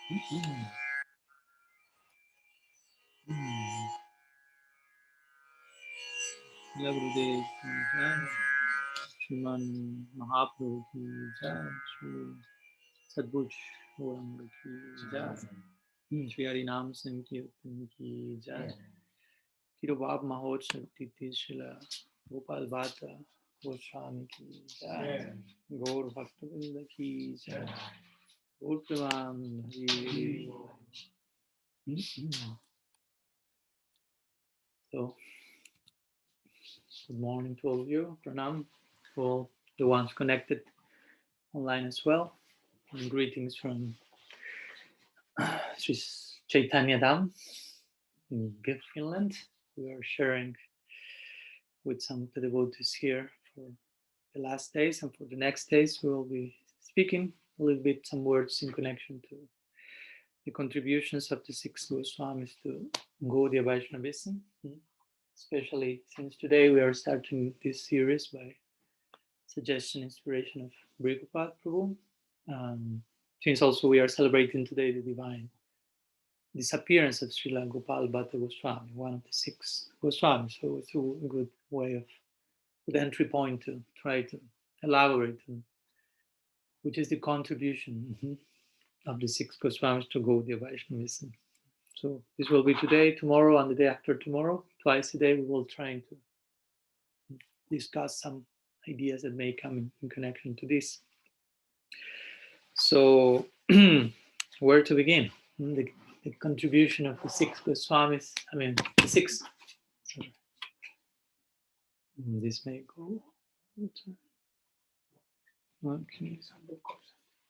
Gurudev ki jai, Shriman Mahaprabhu ki jai, Shri Sadbuj Gauranga ki jai, Shri Harinam Sankirtan ki jai, Tirobhab Mahotsav Tithi Srila Gopal Bhatta Goswami ki jai, Gaur Bhaktavinda ki jai, Gaur Premanand. So, good morning to all of you. Pranam to all the ones connected online as well. And greetings from Sri Chaitanya Dham in Finland. We are sharing with some of the devotees here for the last days, and for the next days we will be speaking a little bit, some words in connection to the contributions of the six Goswamis to Gaudiya Vaishnavism, especially since today we are starting this series by suggestion, inspiration of Bhagavatam Prabhu. Since also we are celebrating today the divine disappearance of Srila Gopal Bhatta Goswami, one of the six Goswamis. So it's a good way of, good entry point to try to elaborate on which is the contribution of the six Goswamis to Gaudiya Vaishnavism. So this will be today, tomorrow, and the day after tomorrow. Twice a day we will try to discuss some ideas that may come in connection to this. So where to begin? The contribution of the six Goswamis, the six. This may go. Okay.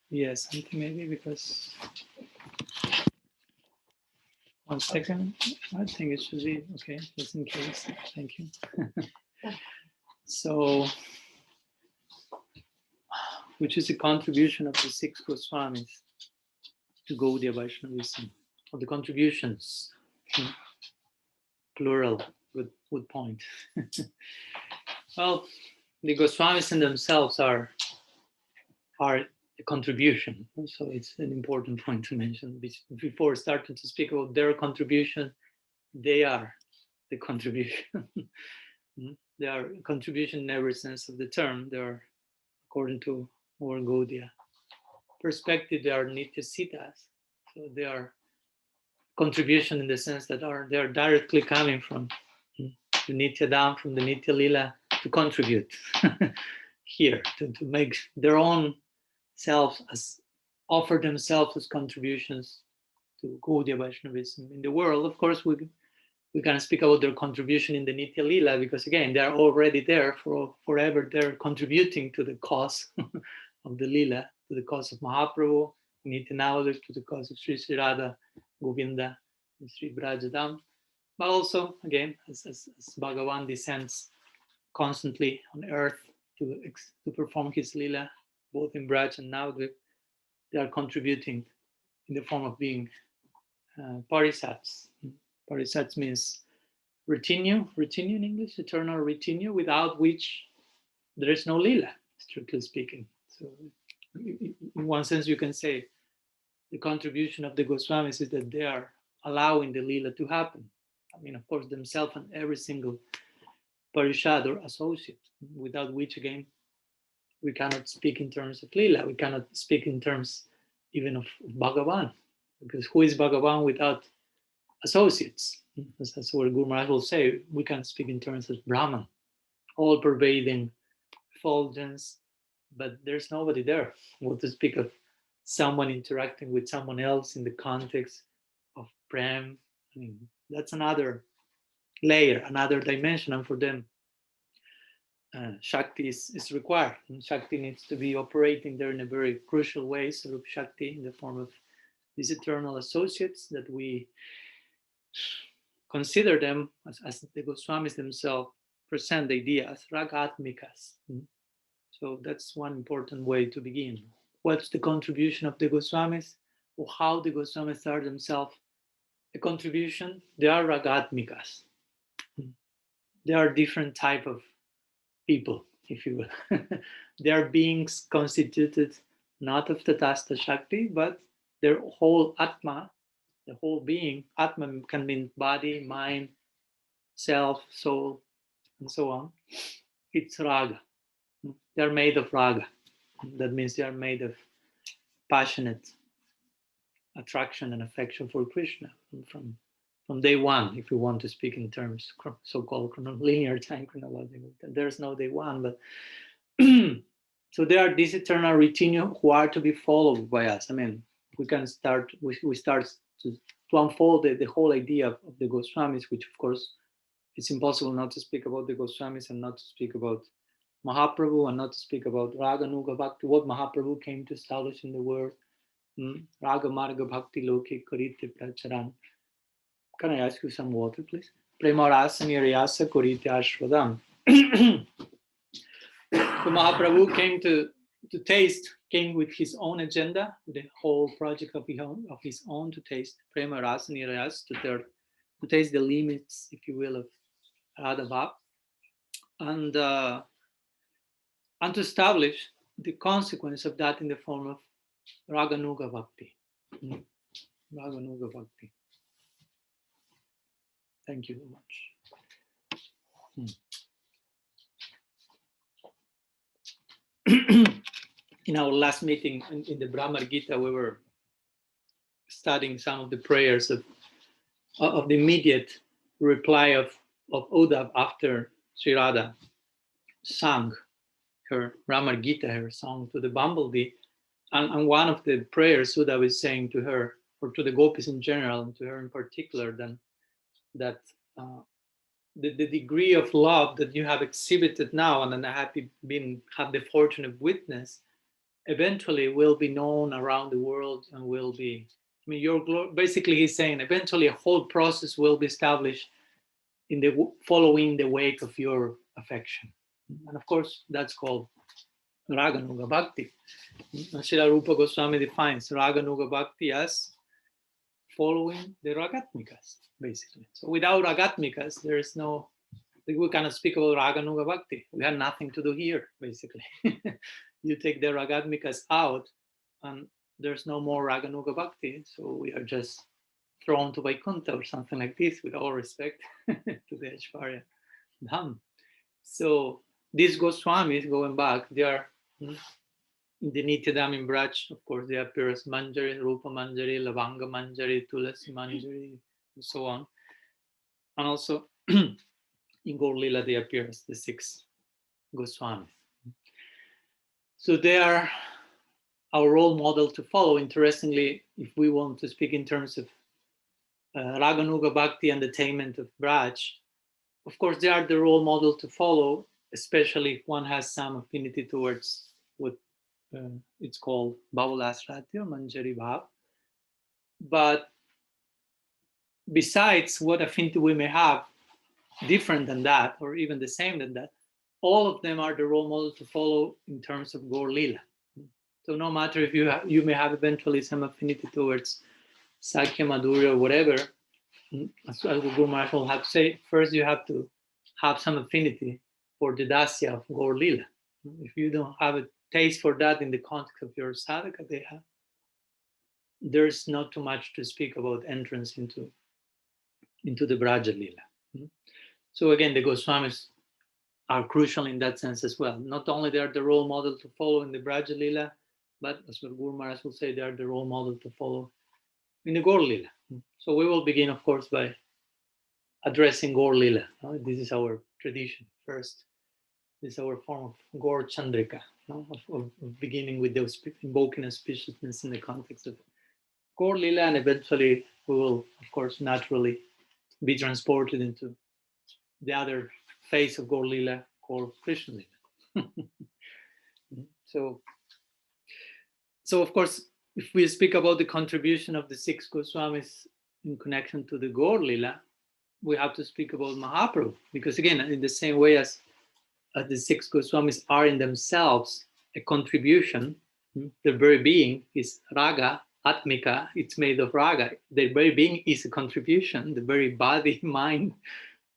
Yes, something maybe because. One second. I think it should be okay, just in case. Thank you. So, which is the contribution of the six Goswamis to Gaudiya Vaishnavism, or the contributions, plural, good point. Well, the Goswamis in themselves are a contribution, so it's an important point to mention. Before starting to speak about their contribution, they are the contribution. They are a contribution in every sense of the term. They are, according to our Gaudiya perspective, they are Nitya Siddhas. So they are contribution in the sense that they are directly coming from the Nitya Dham, from the Nitya Lila, to contribute here, to make their own selves, as offer themselves as contributions to Gaudiya Vaishnavism in the world. Of course, we can speak about their contribution in the Nitya Lila, because again, they are already there forever. They're contributing to the cause of the Lila, to the cause of Mahaprabhu, Nityanavadar, to the cause of Sri Sri Radha, Govinda, and Sri Brajadam. But also, again, as Bhagavan descends constantly on earth to perform his Lila, both in Braj and Navadvip, they are contributing in the form of being parisats. Parisats means retinue in English, eternal retinue, without which there is no Lila, strictly speaking. So in one sense you can say the contribution of the Goswamis is that they are allowing the Lila to happen. I mean, of course, themselves and every single parishad or associate, without which, again, we cannot speak in terms of Lila. We cannot speak in terms even of Bhagavan, because who is Bhagavan without associates? That's what Guru Maharaj will say. We can speak in terms of Brahman, all-pervading effulgence, but there's nobody there. What to speak of someone interacting with someone else in the context of Prem? I mean, that's another layer, another dimension, and for them, Shakti is required. And Shakti needs to be operating there in a very crucial way, Sarup Shakti, in the form of these eternal associates that we consider them as the Goswamis themselves present the idea as ragatmikas. So that's one important way to begin. What's the contribution of the Goswamis, or how the Goswamis are themselves a contribution? They are ragatmikas. They are different type of people, if you will. They are beings constituted not of Tatastha Shakti, but their whole Atma, the whole being. Atma can mean body, mind, self, soul, and so on. It's raga. They're made of raga. That means they are made of passionate attraction and affection for Krishna from day one, if you want to speak in terms so-called linear time chronological. There's no day one, but so there are these eternal routine who are to be followed by us. I mean, we start to unfold the whole idea of the Goswamis, which of course it's impossible not to speak about the Goswamis and not to speak about Mahaprabhu and not to speak about Raga Nuga Bhakti, what Mahaprabhu came to establish in the world. Raga Marga Bhakti Loke Karite Pracharan. Can I ask you some water, please? Prema Rasa Nirayasa Karite Ashwadam. So Mahaprabhu came with his own agenda, the whole project of his own to taste Prema Rasa Nirayasa, to taste the limits, if you will, of Radha Bhav, and to establish the consequence of that in the form of Raganuga Bhakti. Raganuga Bhakti. Thank you very much. In our last meeting in the Brahma Gita, we were studying some of the prayers of the immediate reply of Uddhav after Sri Radha sang her Brahma Gita, her song to the bumblebee. And one of the prayers Uddhav is saying to her, or to the gopis in general, and to her in particular, that the degree of love that you have exhibited now, and that I have the fortune of witness, eventually will be known around the world and will be, I mean, basically he's saying eventually a whole process will be established following the wake of your affection. And of course, that's called Raganuga Bhakti. Srila Rupa Goswami defines Raganuga Bhakti as following the Ragatmikas, basically. So without Ragatmikas, there is no, we cannot speak about Raganuga Bhakti. We have nothing to do here, basically. You take the Ragatmikas out, and there's no more Raganuga Bhakti. So we are just thrown to Vaikuntha or something like this, with all respect to the Aishwarya Dham. So these Goswamis, going back, they are in the Nityadam in Braj, of course, they appear as Manjari, Rupa Manjari, Lavanga Manjari, Tulasi Manjari, and so on. And also in Gaur Lila, they appear as the 6 Goswamis. So they are our role model to follow. Interestingly, if we want to speak in terms of Raganuga Bhakti and attainment of Braj, of course, they are the role model to follow, especially if one has some affinity towards what it's called Bhavalasrati or Manjari Bhav. But besides what affinity we may have, different than that, or even the same than that, all of them are the role model to follow in terms of Gaur Lila. So no matter if you may have eventually some affinity towards Sakya, Madhurya, or whatever, as Guru Maharaj will have to say, first you have to have some affinity for the Dasya of Gaur Lila. If you don't have a taste for that in the context of your sadhaka deha, there's not too much to speak about entrance into the Braja Lila. So again, the Goswamis are crucial in that sense as well. Not only they are the role model to follow in the Braja Lila, but as Guru Maharaj will say, they are the role model to follow in the Gaur Lila. So we will begin, of course, by addressing Gaur Lila. This is our tradition first. This is our form of Gaur Chandrika, of beginning with those invoking auspiciousness in the context of Gaur Lila, and eventually we will, of course, naturally be transported into the other face of Gaur Lila called Krishna Lila. So of course, if we speak about the contribution of the 6 Goswamis in connection to the Gaur Lila, we have to speak about Mahaprabhu, because again, in the same way as the 6 Goswamis are in themselves a contribution, their very being is Raga, Atmika, it's made of Raga. Their very being is a contribution. The very body, mind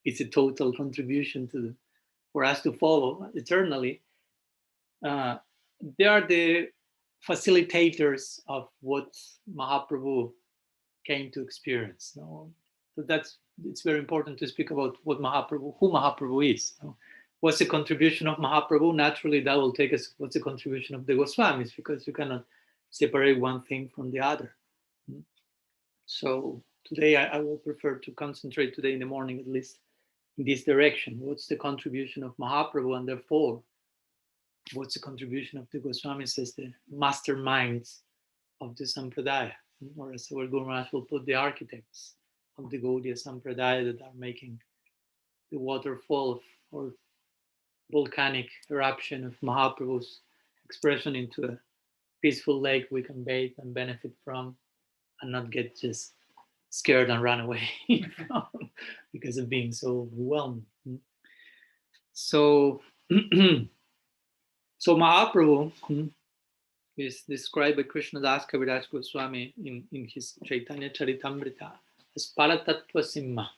is a total contribution for us to follow eternally. They are the facilitators of what Mahaprabhu came to experience. So it's very important to speak about who Mahaprabhu is. What's the contribution of Mahaprabhu? Naturally, that will take us, what's the contribution of the Goswamis, because you cannot separate one thing from the other. So today I will prefer to concentrate today in the morning, at least in this direction. What's the contribution of Mahaprabhu, and therefore, what's the contribution of the Goswamis as the masterminds of the Sampradaya, or as our Guru Maharaj will put, the architects of the Gaudiya Sampradaya that are making the waterfall or volcanic eruption of Mahaprabhu's expression into a peaceful lake we can bathe and benefit from, and not get just scared and run away from because of being so overwhelmed. So, so Mahaprabhu is described by Krishna Das Kaviraj Goswami in his Chaitanya Charitamrita as Paratattva Simha.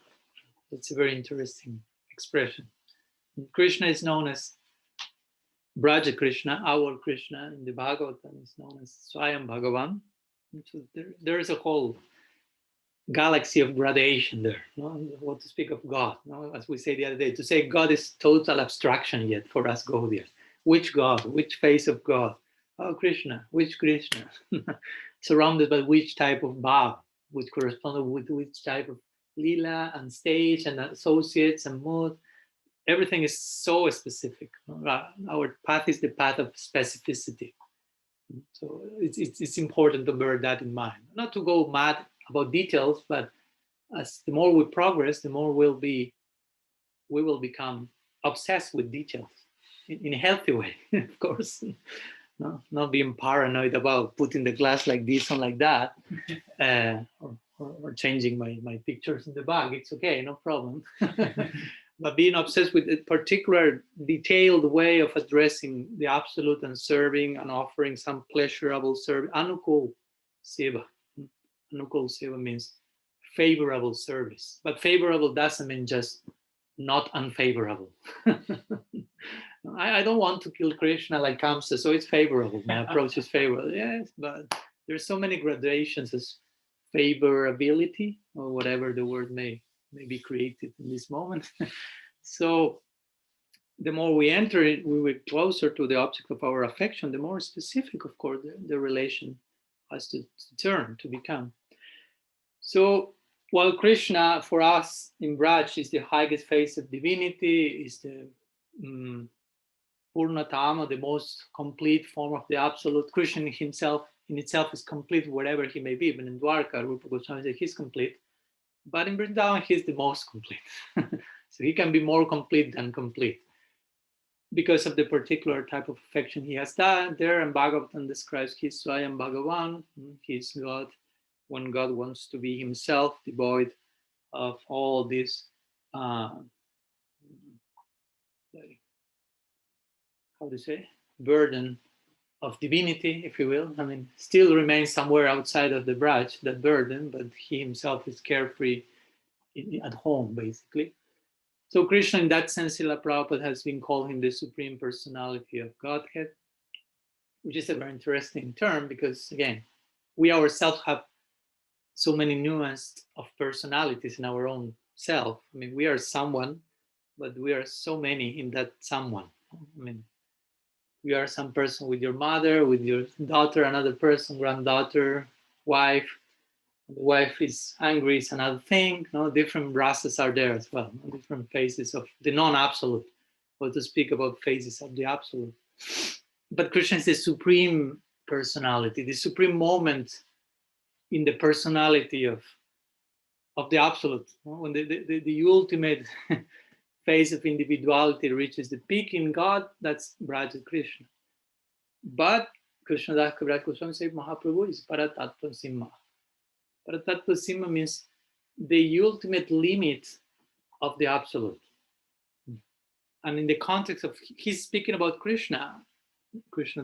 That's a very interesting expression. Krishna is known as Braja Krishna, our Krishna, in the Bhagavatam is known as Swayam Bhagavan. So there is a whole galaxy of gradation there. What to speak of God? As we said the other day, to say God is total abstraction yet for us Gaudiyas. Which God? Which face of God? Oh, Krishna. Which Krishna? Surrounded by which type of bhav, which corresponds with which type of lila and stage and associates and mood. Everything is so specific. Our path is the path of specificity. So it's important to bear that in mind. Not to go mad about details, but as the more we progress, the more we will become obsessed with details in a healthy way, of course. No, not being paranoid about putting the glass like this and like that, or changing my pictures in the bag. It's okay, no problem. But being obsessed with a particular detailed way of addressing the absolute and serving and offering some pleasurable service. Anukul seva. Anukul seva means favorable service. But favorable doesn't mean just not unfavorable. I don't want to kill Krishna like Kamsa, so it's favorable. My approach is favorable. Yes, but there's so many gradations as favorability, or whatever the word may be created in this moment. So the more we enter it, we will closer to the object of our affection, the more specific, of course, the relation has to turn, to become. So while Krishna, for us in Braj, is the highest face of divinity, is the Purnatama, the most complete form of the absolute. Krishna himself, in itself, is complete wherever he may be. Even in Dwarka, Rupa Goswami says he's complete. But in Vrindavan, he's the most complete. So he can be more complete than complete because of the particular type of affection he has there. And Bhagavatam describes his Swayam Bhagavan, his God, when God wants to be himself, devoid of all this, how to say, burden of divinity, if you will. I mean, still remains somewhere outside of the Braj, that burden, but he himself is carefree at home, basically. So Krishna, in that sense, Srila Prabhupada has been calling the Supreme Personality of Godhead, which is a very interesting term because, again, we ourselves have so many nuances of personalities in our own self. I mean, we are someone, but we are so many in that someone. I mean, you are some person with your mother, with your daughter, another person, granddaughter, wife. The wife is angry, is another thing. Different races are there as well. Different phases of the non-absolute, or to speak about phases of the absolute. But Krishna is the supreme personality, the supreme moment in the personality of the absolute. When the ultimate phase of individuality reaches the peak in God, that's Braja Krishna. But Krishna Das Kaviraj Goswami says Mahaprabhu is Paratattva Simha. Paratattva Simha means the ultimate limit of the absolute. And in the context of, he's speaking about Krishna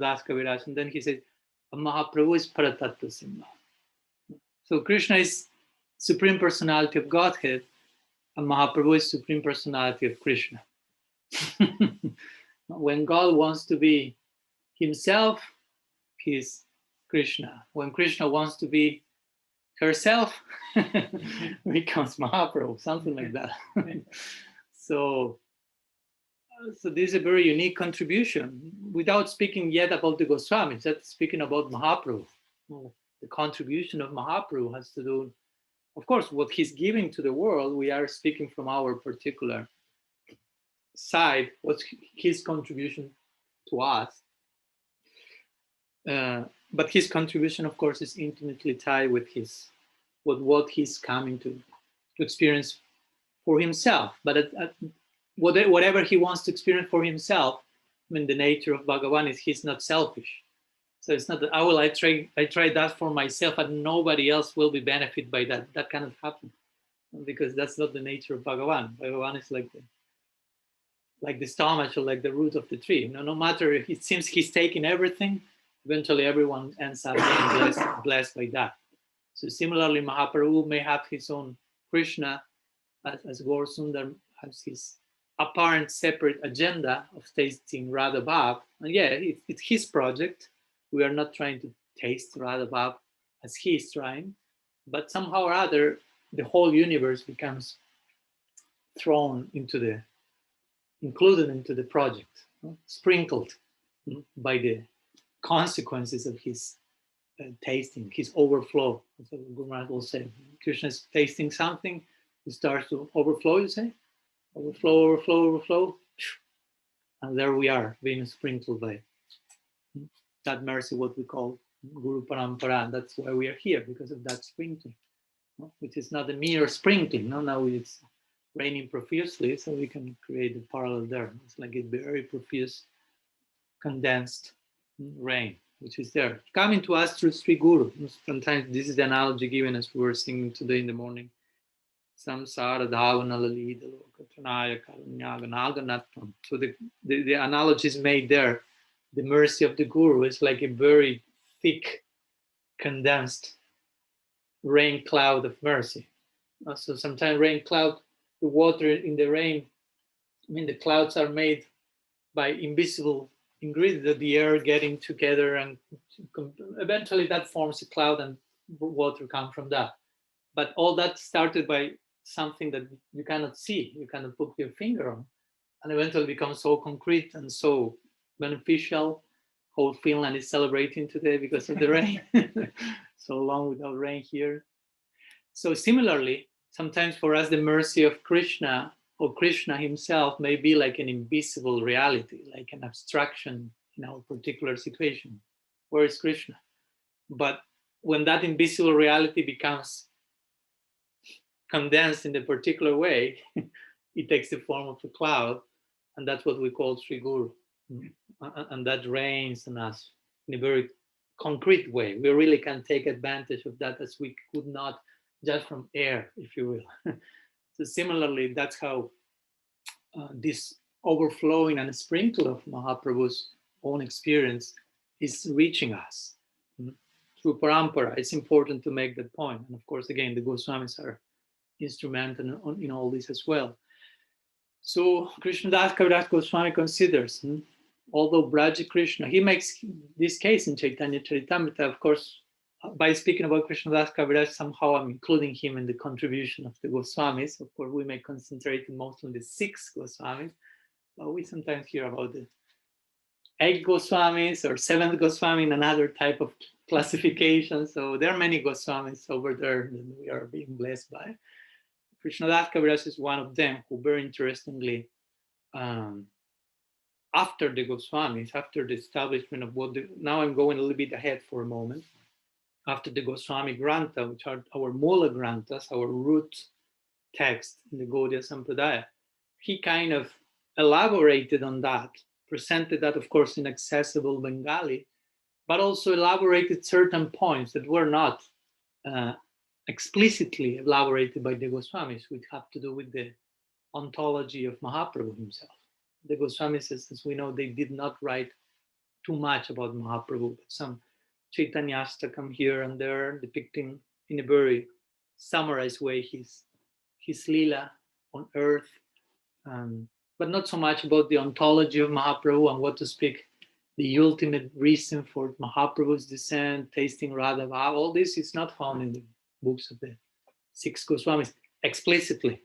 Das Kaviraj, and then he says, Mahaprabhu is Paratattva Simha. So Krishna is Supreme Personality of Godhead, and Mahaprabhu is Supreme Personality of Krishna. When God wants to be himself, he's Krishna. When Krishna wants to be herself, becomes Mahaprabhu, something like that. So this is a very unique contribution. Without speaking yet about the Goswamis, that's speaking about Mahaprabhu. The contribution of Mahaprabhu has to do, of course, what he's giving to the world. We are speaking from our particular side. What's his contribution to us? But his contribution, of course, is intimately tied with what he's coming to experience for himself. But whatever he wants to experience for himself, I mean, the nature of Bhagavan is he's not selfish. So it's not that I try that for myself and nobody else will be benefited by that. That cannot happen, because that's not the nature of Bhagavan. Bhagavan is like the stomach or like the root of the tree. No matter, it seems he's taking everything, eventually everyone ends up being blessed by that. So similarly, Mahaprabhu may have his own Krishna, as Gaur Sundar has his apparent separate agenda of tasting Radha Bhav. And yeah, it's his project. We are not trying to taste Radha Bhav as he is trying, but somehow or other, the whole universe becomes included into the project, sprinkled by the consequences of his tasting, his overflow. That's what Guru Maharaj will say. Krishna is tasting something, it starts to overflow, you say? Overflow. And there we are, being sprinkled by that mercy, what we call Guru Parampara. That's why we are here, because of that sprinkling, which is not a mere sprinkling. Now it's raining profusely, so we can create a parallel there. It's like a very profuse, condensed rain, which is there, coming to us through Sri Guru. Sometimes this is the analogy given as we were singing today in the morning. Samsara dhavana lalita lokatranaya karunyaganaganatam. So the analogy is made there. The mercy of the Guru is like a very thick, condensed rain cloud of mercy. So sometimes rain cloud, the water in the rain, I mean, the clouds are made by invisible ingredients of the air getting together, and eventually that forms a cloud and water comes from that. But all that started by something that you cannot see, you cannot put your finger on, and eventually becomes so concrete and so beneficial. Whole Finland is celebrating today because of the rain. So long without rain here. So similarly, sometimes for us the mercy of Krishna or Krishna himself may be like an invisible reality, like an abstraction in our particular situation. Where is Krishna? But when that invisible reality becomes condensed in a particular way, it takes the form of a cloud, and that's what we call Sri Guru. And that rains on us in a very concrete way. We really can take advantage of that as we could not just from air, if you will. So similarly, that's how this overflowing and sprinkle of Mahaprabhu's own experience is reaching us through parampara. It's important to make that point. And of course, again, the Goswamis are instrumental in all this as well. So Krishnadas Kaviraj Goswami considers, although Braja Krishna, he makes this case in Chaitanya Charitamrita, of course, by speaking about Krishnadas Kaviraj, somehow I'm including him in the contribution of the Goswamis. Of course, we may concentrate mostly on the 6 Goswamis, but we sometimes hear about the 8 Goswamis or 7th Goswami in another type of classification. So there are many Goswamis over there that we are being blessed by. Krishnadas Kaviraj is one of them, who very interestingly, after the Goswamis, after the establishment of now I'm going a little bit ahead for a moment, after the Goswami Grantha, which are our Mula Granthas, our root text in the Gaudiya Sampradaya, he kind of elaborated on that, presented that, of course, in accessible Bengali, but also elaborated certain points that were not explicitly elaborated by the Goswamis, which have to do with the ontology of Mahaprabhu himself. The Goswamis, as we know, they did not write too much about Mahaprabhu, but some Chaitanyastakam here and there, depicting in a very summarized way his lila on earth, but not so much about the ontology of Mahaprabhu and what to speak the ultimate reason for Mahaprabhu's descent, tasting Radha Bhav, all this is not found in the books of the 6 Goswamis explicitly.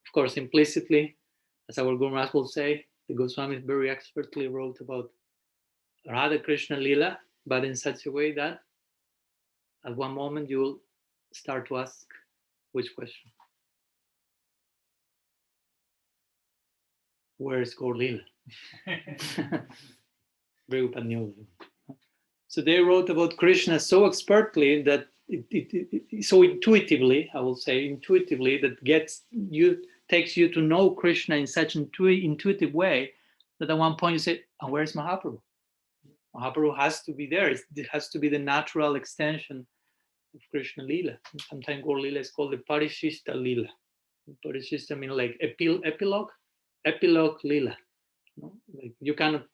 Of course, implicitly, as our Guru Maharaj will say, the Goswamis very expertly wrote about Radha Krishna Lila, but in such a way that at one moment you will start to ask which question? Where is Gaur Lila? Prabhupada knew. So they wrote about Krishna so expertly that so intuitively, I will say intuitively, that takes you to know Krishna in such an intuitive way that at one point you say, oh, where's Mahaprabhu? Mahaprabhu has to be there. It has to be the natural extension of Krishna Lila. Sometimes Gaur Lila is called the Parishishta Lila. Parishishta means like epilogue Lila. Like you cannot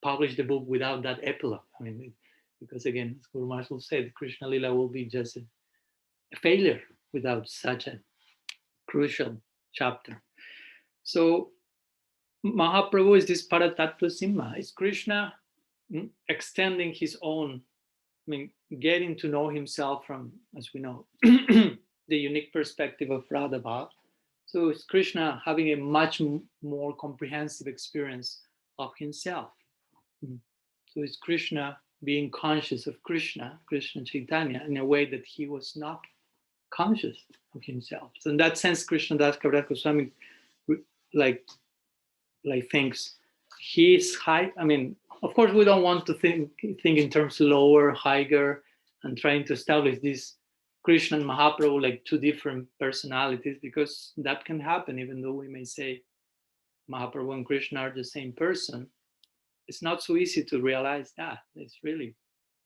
publish the book without that epilogue. I mean, because again, as Guru Maharaj said, Krishna Lila will be just a failure without such a crucial chapter. So Mahaprabhu is this Paratattva Simha. It's Krishna extending his own, getting to know himself from, as we know, the unique perspective of Radha Bhav. So it's Krishna having a much more comprehensive experience of himself. So it's Krishna being conscious of Krishna Chaitanya, in a way that he was not conscious of himself. So in that sense, Krishna Das Kaviraj Goswami like thinks he's high. I mean, of course, we don't want to think in terms lower, higher, and trying to establish this Krishna and Mahaprabhu like two different personalities, because that can happen, even though we may say Mahaprabhu and Krishna are the same person. It's not so easy to realize that. It's really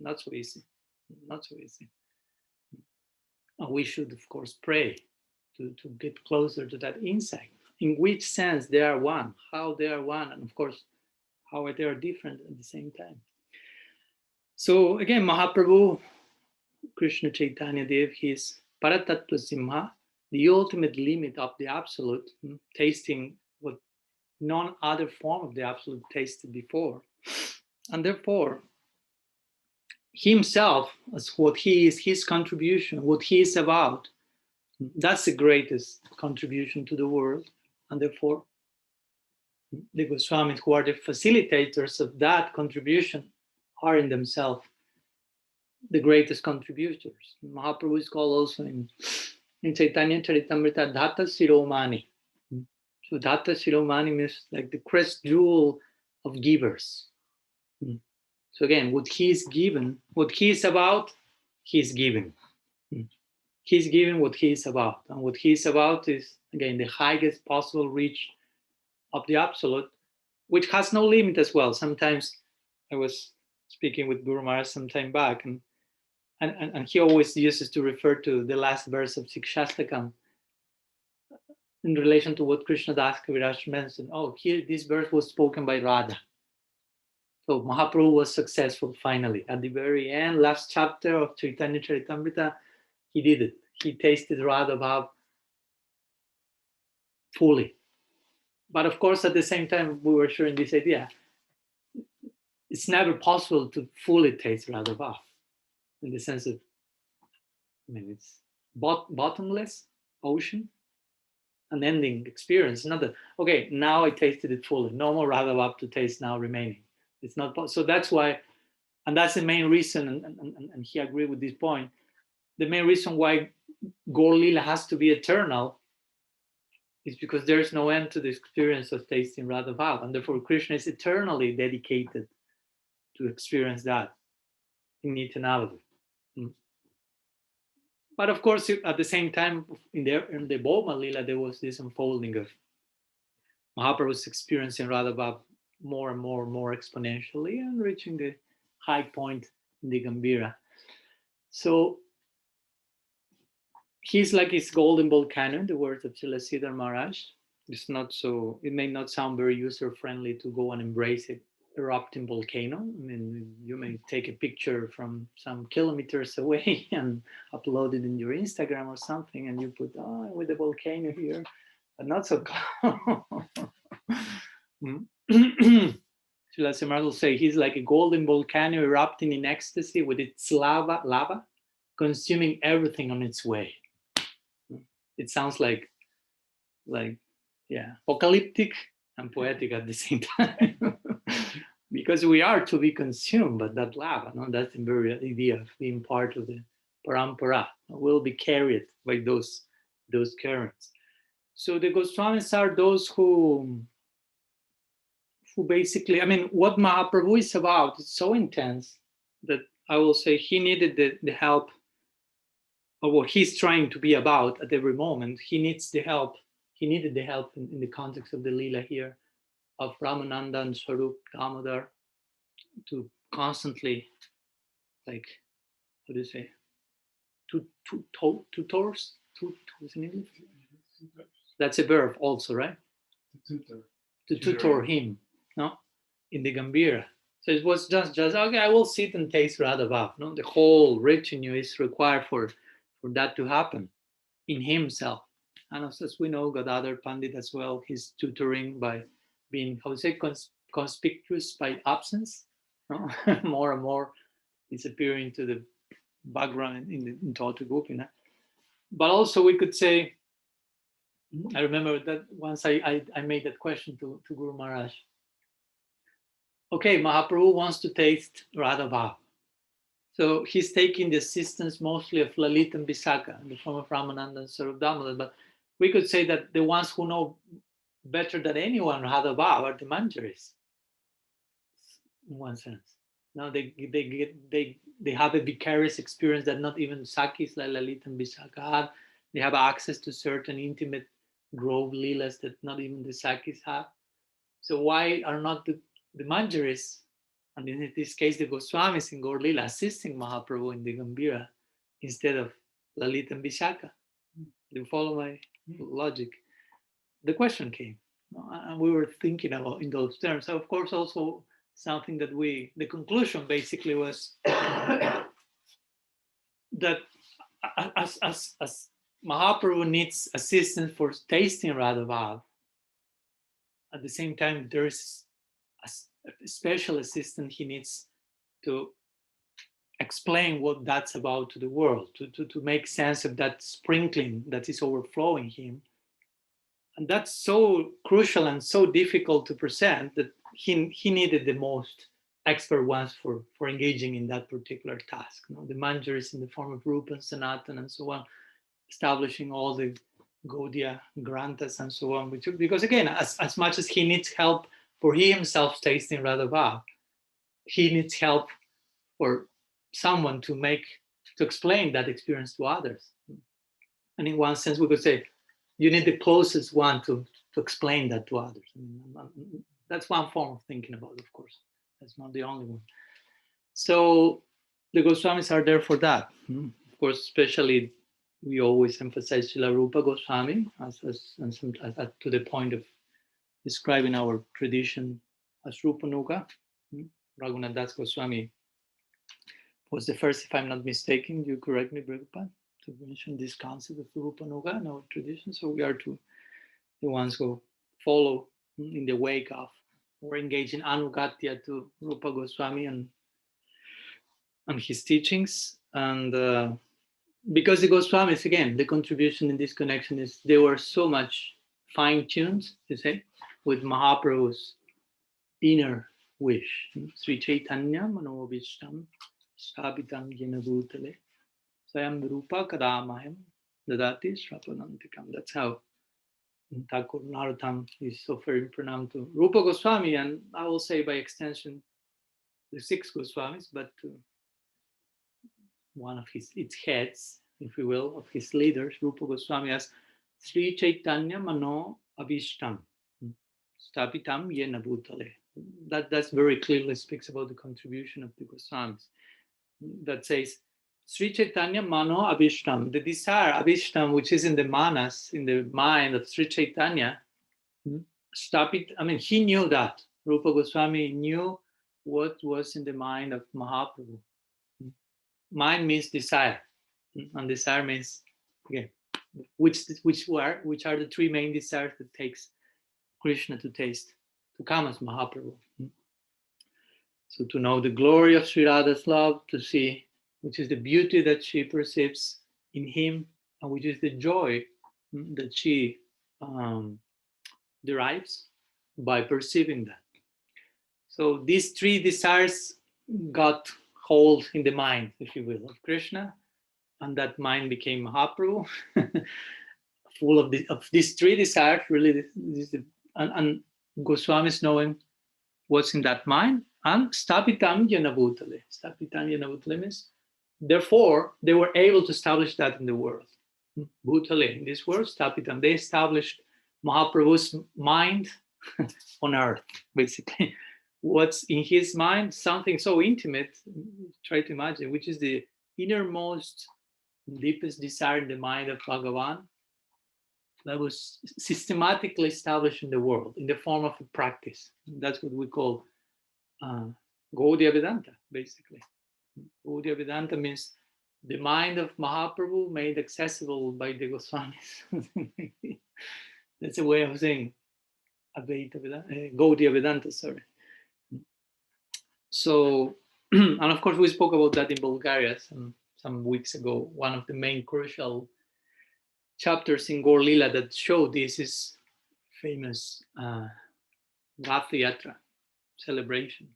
not so easy. Not so easy. And we should, of course, pray to get closer to that insight. In which sense they are one, how they are one, and of course, how they are different at the same time. So again, Mahaprabhu, Krishna Chaitanya Dev, his Paratattva Simha, the ultimate limit of the absolute, tasting what none other form of the absolute tasted before. And therefore, himself, as what he is, his contribution, what he is about, that's the greatest contribution to the world. And therefore, the Goswamis, who are the facilitators of that contribution, are in themselves the greatest contributors. Mahaprabhu is called also in Chaitanya Charitamrita Dhata Siromani. So Dhata Siromani means like the crest jewel of givers. So again, what he is given, what he is about, he is giving. He's giving what he is about. And what he is about is, again, the highest possible reach of the absolute, which has no limit as well. Sometimes I was speaking with Guru Maharaj some time back, and he always uses to refer to the last verse of Sikshastakam in relation to what Krishna Das Kaviraj mentioned. Oh, here this verse was spoken by Radha. So Mahaprabhu was successful finally. At the very end, last chapter of Chaitanya Charitamrita, he did it. He tasted Radha Bhav fully. But of course, at the same time, we were sharing this idea. It's never possible to fully taste Radha Bhav, in the sense of, it's bottomless ocean, an ending experience. Not that, okay, now I tasted it fully. No more Radha Bhav to taste now remaining. It's not possible. So that's why, and that's the main reason, and he agreed with this point, the main reason why Gaur Lila has to be eternal is because there's no end to the experience of tasting Radha Bhav, and therefore Krishna is eternally dedicated to experience that in eternality. But of course, at the same time, in the Bhoma Lila, there was this unfolding of Mahaprabhu's experiencing Radha Bhav more and more exponentially, and reaching the high point in the Gambhira. So he's like his golden volcano, in the words of Srila Maharaj. It's not so, it may not sound very user-friendly to go and embrace an erupting volcano. I mean, you may take a picture from some kilometers away and upload it in your Instagram or something, and you put, with the volcano here, but not so close. Srila Samarth will say he's like a golden volcano erupting in ecstasy with its lava, consuming everything on its way. It sounds like apocalyptic and poetic at the same time. Because we are to be consumed by that lava. No? That's the very idea of being part of the parampara. We'll be carried by those currents. So the Goswamis are those who basically, I mean, what Mahaprabhu is about is so intense that I will say he needed the help of what he's trying to be about at every moment. He needs the help. He needed the help in the context of the Leela here of Ramananda and Swarup Damodar to constantly, like, how do you say, tutors? What's in English? That's a verb also, right? To tutor him, no? In the Gambhira. So it was just okay, I will sit and taste Radha. No? The whole retinue is required for that to happen in himself. And as we know, Gadadhar Pandit as well, he's tutoring by being, how to say, conspicuous by absence. No? More and more disappearing to the background in Tauta Gopinath. But also we could say, I remember that once I made that question to Guru Maharaj. Okay, Mahaprabhu wants to taste Radha Bhav. So he's taking the assistance mostly of Lalit and Visakha in the form of Ramananda and Swarup Damodar. But we could say that the ones who know better than anyone Radha Bhav are the Manjaris, in one sense. Now they have a vicarious experience that not even Sakis like Lalit and Visakha have. They have access to certain intimate grove leelas that not even the Sakis have. So why are not the Manjaris, and in this case the Goswamis in Gaur Leela, assisting Mahaprabhu in the Gambhira instead of Lalit and Vishaka? Do you follow my logic? The question came, and we were thinking about in those terms. So of course also something that the conclusion basically was that as Mahaprabhu needs assistance for tasting Radha Bhav, at the same time there is a special assistant he needs to explain what that's about to the world, to make sense of that sprinkling that is overflowing him. And that's so crucial and so difficult to present that he needed the most expert ones for engaging in that particular task. You know, the Manjaris in the form of Rupa and Sanatan and so on, establishing all the Gaudiya grantas and so on. Because again, as much as he needs help for he himself tasting Radha Bhav, he needs help for someone to explain that experience to others. And in one sense, we could say, you need the closest one to explain that to others. I mean, that's one form of thinking about it, of course. That's not the only one. So the Goswamis are there for that. Of course, especially we always emphasize Srila Rupa Goswami to the point of describing our tradition as Rupanuga. Raghunath Das Goswami was the first, if I'm not mistaken, you correct me, Prabhupada, to mention this concept of Rupanuga in our tradition. So we are the ones who follow in the wake of or engage in Anugatya to Rupa Goswami and his teachings. And because the Goswamis, again, the contribution in this connection is they were so much fine-tuned, you say, with Mahaprabhu's inner wish. Sri Chaitanya Manovishtam Stabitam Yena Bhutale Sayam Rupa Kadamaham Dadati Srapanantikam. That's how Thakur Narottam is offering pranam to Rupa Goswami, and I will say by extension the 6 Goswamis, but one of its heads, if you will, of his leaders, Rupa Goswami, as Sri Chaitanya Mano Avishtam Stapitam Yena Bhutale. That's very clearly speaks about the contribution of the Goswamis. That says Sri Chaitanya Mano Avishtam, the desire Avishtam, which is in the manas, in the mind of Sri Chaitanya, Stapit. I mean, he knew that. Rupa Goswami knew what was in the mind of Mahaprabhu. Mind means desire, and desire means, again, which are the 3 main desires that takes Krishna to come as Mahaprabhu. So to know the glory of Sri Radha's love, to see which is the beauty that she perceives in him, and which is the joy that she derives by perceiving that. So these three desires got hold in the mind, if you will, of Krishna, and that mind became Mahaprabhu, full of these three desires. Really, and Goswamis knowing what's in that mind, and stapitam jena bhutale. Stapitam jena bhutale means, therefore, they were able to establish that in the world. Bhutale, in this world, stapitam, they established Mahaprabhu's mind on earth, basically. What's in his mind, something so intimate, try to imagine, which is the innermost, deepest desire in the mind of Bhagavan, that was systematically established in the world in the form of a practice. That's what we call Gaudiya Vedanta, basically. Gaudiya Vedanta means the mind of Mahaprabhu made accessible by the Goswamis. That's a way of saying Gaudiya Vedanta, sorry. So, and of course, we spoke about that in Bulgaria some weeks ago. One of the main crucial chapters in Gaur Lila that show this is famous Rath Yatra celebration,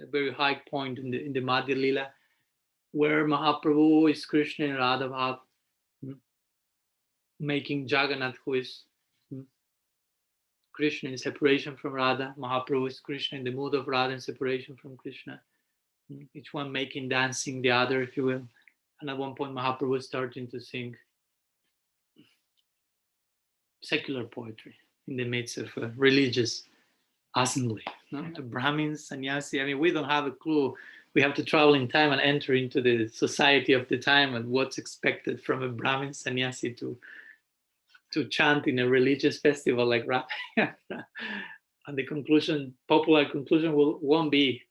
a very high point in the Madhya Lila, where Mahaprabhu is Krishna and Radha Bhav, making Jagannath, who is Krishna in separation from Radha. Mahaprabhu is Krishna in the mood of Radha in separation from Krishna. Each one making, dancing the other, if you will. And at one point, Mahaprabhu is starting to sing secular poetry in the midst of a religious assembly. The Brahmins, sannyasi, I mean, we don't have a clue. We have to travel in time and enter into the society of the time and what's expected from a Brahmin sannyasi to chant in a religious festival like Rath Yatra. And the conclusion, popular conclusion won't be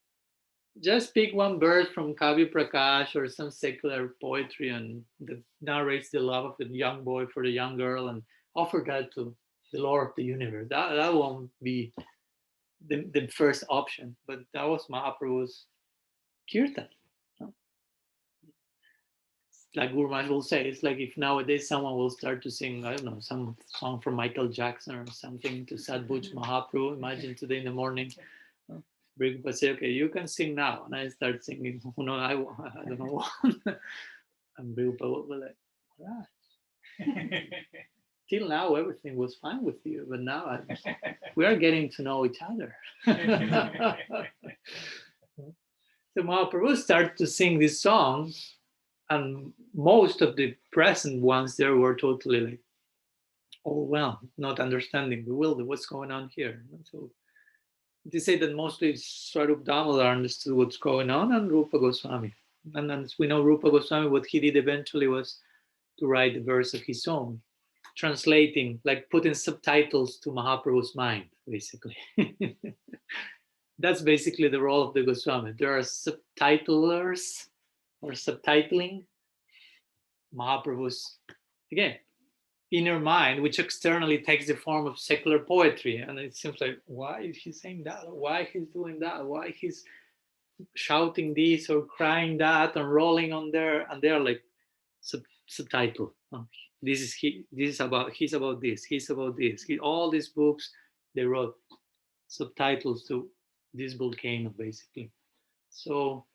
just pick one verse from Kavi Prakash or some secular poetry and that narrates the love of the young boy for the young girl and offer that to the Lord of the universe. That won't be the first option, but that was Mahaprabhu's kirtan. Like Guru Maharaj will say, it's like if nowadays someone will start to sing, I don't know, some song from Michael Jackson or something to Sadbhuj Mahaprabhu. Imagine today in the morning, Prabhupada say, okay, you can sing now. And I start singing, oh, no, I don't know what. And Prabhupada will like, all right. Till now, everything was fine with you, but now we are getting to know each other. So Mahaprabhu started to sing these songs, and most of the present ones there were totally like overwhelmed, not understanding, bewildered, what's going on here. So they say that mostly Swarup Damodar understood what's going on, and Rupa Goswami. And as we know, Rupa Goswami, what he did eventually was to write the verse of his own, translating, like putting subtitles to Mahaprabhu's mind, basically. That's basically the role of the Goswami. There are subtitlers or subtitling Mahaprabhu's, again, inner mind, which externally takes the form of secular poetry. And it seems like, why is he saying that? Why he's doing that? Why he's shouting this or crying that and rolling on there? And they're like subtitle. Oh, he's about this, he's about this. All these books, they wrote subtitles to this volcano, basically. So,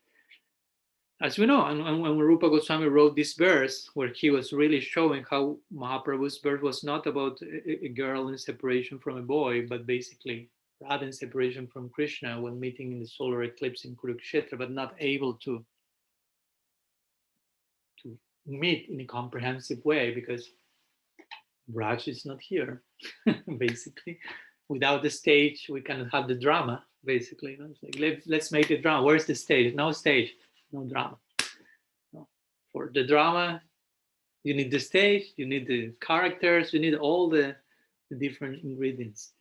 as we know, and when Rupa Goswami wrote this verse, where he was really showing how Mahaprabhu's verse was not about a girl in separation from a boy, but basically Radha in separation from Krishna when meeting in the solar eclipse in Kurukshetra, but not able to meet in a comprehensive way because Raj is not here, basically. Without the stage, we cannot have the drama, basically. It's like, let's make the drama. Where's the stage? No stage, no drama. No. For the drama, you need the stage, you need the characters, you need all the different ingredients.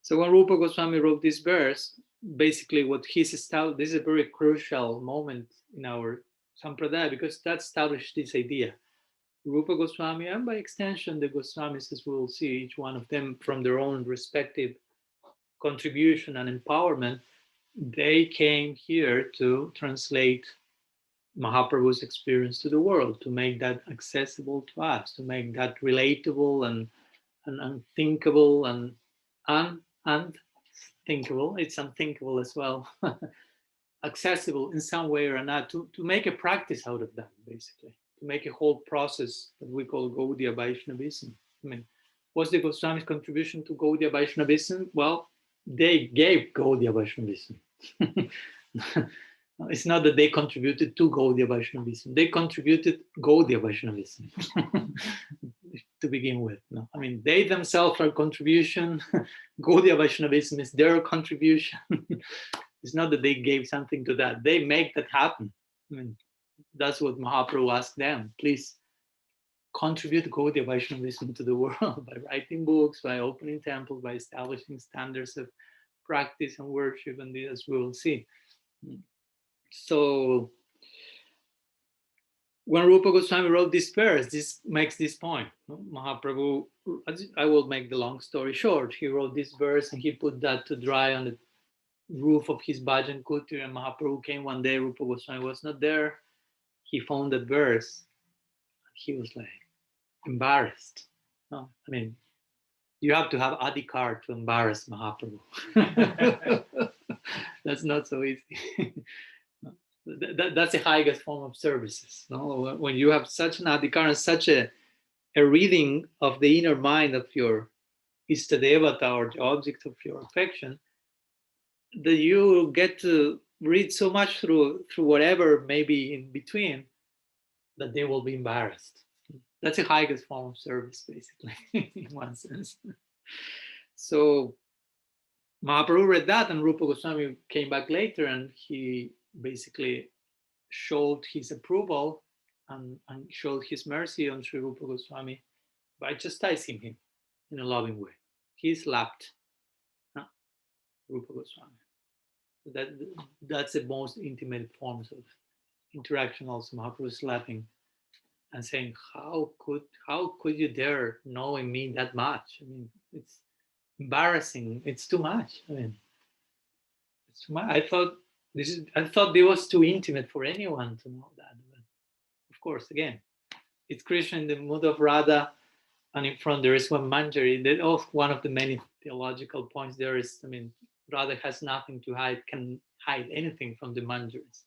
So when Rupa Goswami wrote this verse, basically what he's established, this is a very crucial moment in our Sampradaya because that established this idea. Rupa Goswami, and by extension, the Goswamis, as we will see, each one of them from their own respective contribution and empowerment, they came here to translate Mahaprabhu's experience to the world, to make that accessible to us, to make that relatable and unthinkable and unthinkable. It's unthinkable as well. Accessible in some way or another, to make a practice out of that, basically, to make a whole process that we call Gaudiya Vaishnavism. I mean, what's the Goswami's contribution to Gaudiya Vaishnavism? Well, they gave Gaudiya Vaishnavism. It's not that they contributed to Gaudiya Vaishnavism. They contributed Gaudiya Vaishnavism to begin with. No? I mean, they themselves are a contribution. Gaudiya Vaishnavism is their contribution. It's not that they gave something to that. They make that happen. I mean, that's what Mahaprabhu asked them. Please contribute Gaudiya Vaishnavism to the world by writing books, by opening temples, by establishing standards of practice and worship, and as we will see. So when Rupa Goswami wrote this verse, this makes this point. Mahaprabhu, I will make the long story short, he wrote this verse and he put that to dry on the roof of his bhajan kutir, and Mahaprabhu came one day. Rupa Goswami was not there. He found that verse. He was like embarrassed. No, I mean, you have to have adhikar to embarrass Mahaprabhu. That's not so easy. That's the highest form of services. No? When you have such an adhikar and such a reading of the inner mind of your Istadevata, or the object of your affection, that you get to read so much through whatever may be in between, that they will be embarrassed. That's the highest form of service, basically, in one sense. So Mahaprabhu read that, and Rupa Goswami came back later, and he basically showed his approval and showed his mercy on Sri Rupa Goswami by chastising him in a loving way. He slapped Rupa Goswami. That's the most intimate forms of interaction. Also, Mahaprabhu slapping and saying, "How could you dare knowing me that much? I mean, it's embarrassing. It's too much. I mean, it's too much. I thought it was too intimate for anyone to know that. But of course, again, it's Krishna in the mood of Radha, and in front there is one manjari. That one of the many theological points there is. I mean, Radha has nothing to hide, can hide anything from the manjaris,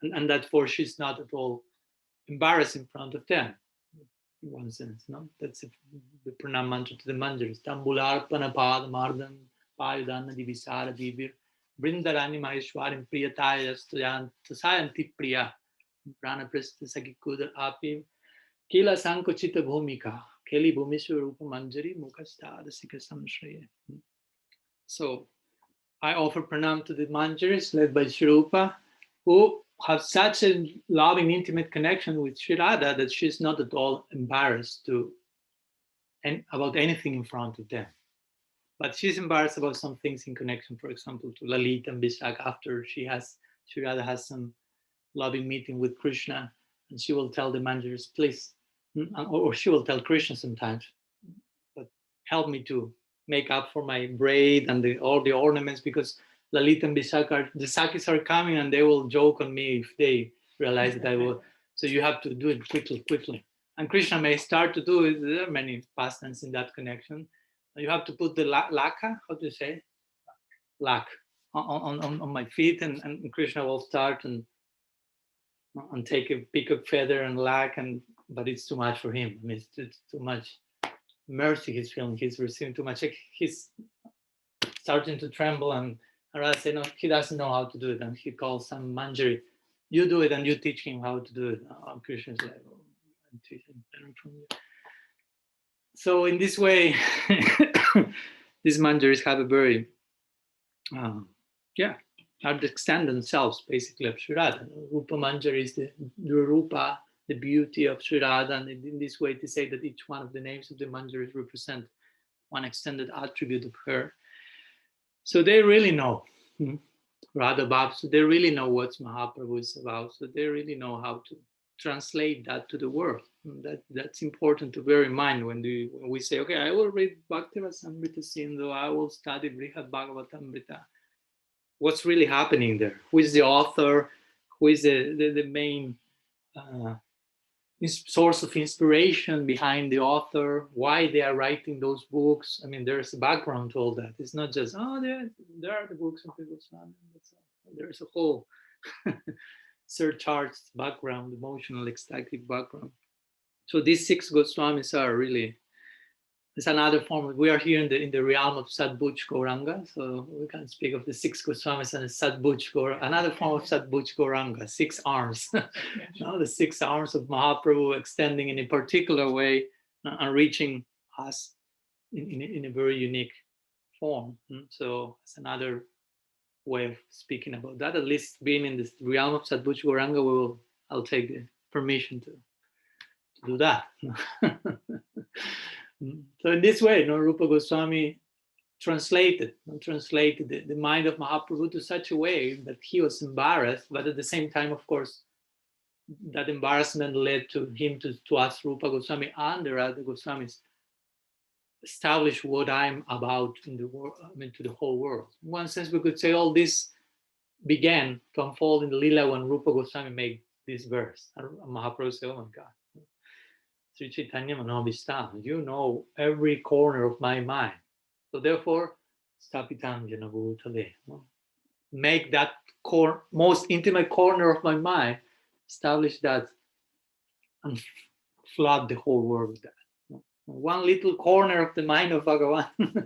and therefore she's not at all embarrassed in front of them, in one sense. No, that's the pranam mantra to the manjaris. Tambularpana padamardam payudana divisara divir brindarani maheshwarim priyataya sayanti priya prana prastha sakikuda apim kila sankochita bhumika keli bhumiswa rupa manjari mukastada sika samshraya. So I offer pranam to the manjaris led by Shri Rupa, who have such a loving, intimate connection with Shri Radha that she's not at all embarrassed about anything in front of them. But she's embarrassed about some things in connection, for example, to Lalita and Vishak, after Shri Radha has some loving meeting with Krishna, and she will tell the managers, please, or she will tell Krishna sometimes, but help me to make up for my braid and all the ornaments, because Lalita and Vishaka, the Sakis are coming and they will joke on me if they realize that I will. So you have to do it quickly. And Krishna may start to do it. There are many pastimes in that connection. You have to put the laka, how do you say? Lac on my feet, and Krishna will start and take a peacock feather and lac, but it's too much for him. I mean, it's too much mercy he's feeling. He's receiving too much. He's starting to tremble, and Radha said, no, he doesn't know how to do it. And he calls some manjari, you do it and you teach him how to do it. Krishna's like, oh, I'm teaching better from you. So in this way, these manjaris have a very, understand themselves basically of Sri Radha. Rupa Manjari is the Rupa, the beauty of Sri Radha, and in this way to say that each one of the names of the manjaris represent one extended attribute of her. So they really know Radha Bhav, so they really know what Mahaprabhu is about, so they really know how to translate that to the world. That's important to bear in mind when we say, okay, I will read Bhakti Rasamrita Sindhu, I will study Brihad Bhagavatamrita. what's really happening there. Who is the author? Who is the main source of inspiration behind the author? Why they are writing those books? I mean, there's a background to all that. It's not just, oh, there are the books of the Goswami. There's a whole surcharged background, emotional, ecstatic background. So these 6 Goswamis are really, it's another form. We are here in the realm of Sadbuch Gauranga, so we can speak of the 6 Goswamis and Sadbuch Gauranga, another form of Sadbuch Gauranga, 6 arms. Now the 6 arms of Mahaprabhu extending in a particular way and reaching us in a very unique form. So it's another way of speaking about that. At least being in this realm of Sadbuch Gauranga, I'll take the permission to do that. So in this way, Rupa Goswami translated the mind of Mahaprabhu to such a way that he was embarrassed, but at the same time, of course, that embarrassment led to him to ask Rupa Goswami and the other Goswamis, establish what I'm about in the world, I mean, to the whole world. In one sense, we could say all this began to unfold in the Lila when Rupa Goswami made this verse. And Mahaprabhu said, oh my God, Sri Chaitanya Manobhistam, you know every corner of my mind. So therefore, Stapitam Janabhutale, make that most intimate corner of my mind, establish that and flood the whole world with that. One little corner of the mind of Bhagavan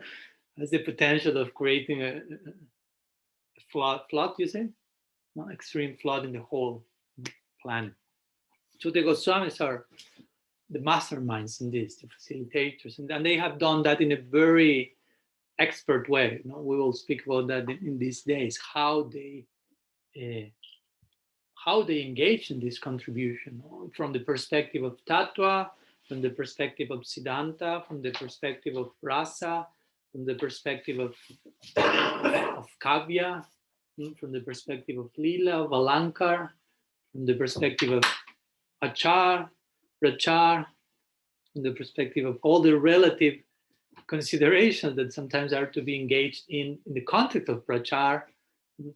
has the potential of creating a flood, you say? No, extreme flood in the whole planet. So the Goswamis are the masterminds in this, the facilitators, and they have done that in a very expert way. We will speak about that in these days, how they engage in this contribution from the perspective of Tattva, from the perspective of Siddhanta, from the perspective of Rasa, from the perspective of Kavya, from the perspective of Lila, of Alankar, from the perspective of Achar, Prachar, from the perspective of all the relative considerations that sometimes are to be engaged in the context of Prachar,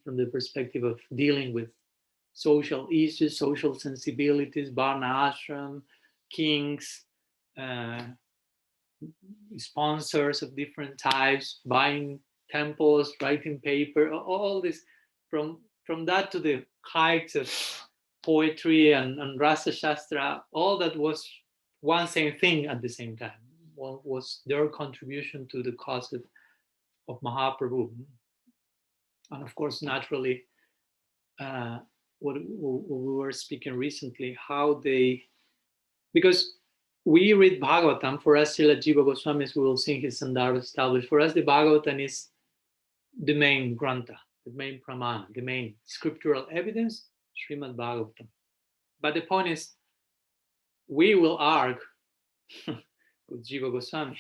from the perspective of dealing with social issues, social sensibilities, Varna Ashram, kings, sponsors of different types, buying temples, writing paper, all this, from that to the heights of poetry and Rasa Shastra, all that was one same thing at the same time. One was their contribution to the cause of Mahaprabhu. And of course, naturally, what we were speaking recently, how they, because we read Bhagavatam, for us, Srila Jiva Goswamis, we will see his Sandarbha established. For us, the Bhagavatam is the main grantha, the main pramana, the main scriptural evidence, Srimad Bhagavatam. But the point is, we will argue with Jiva Goswami.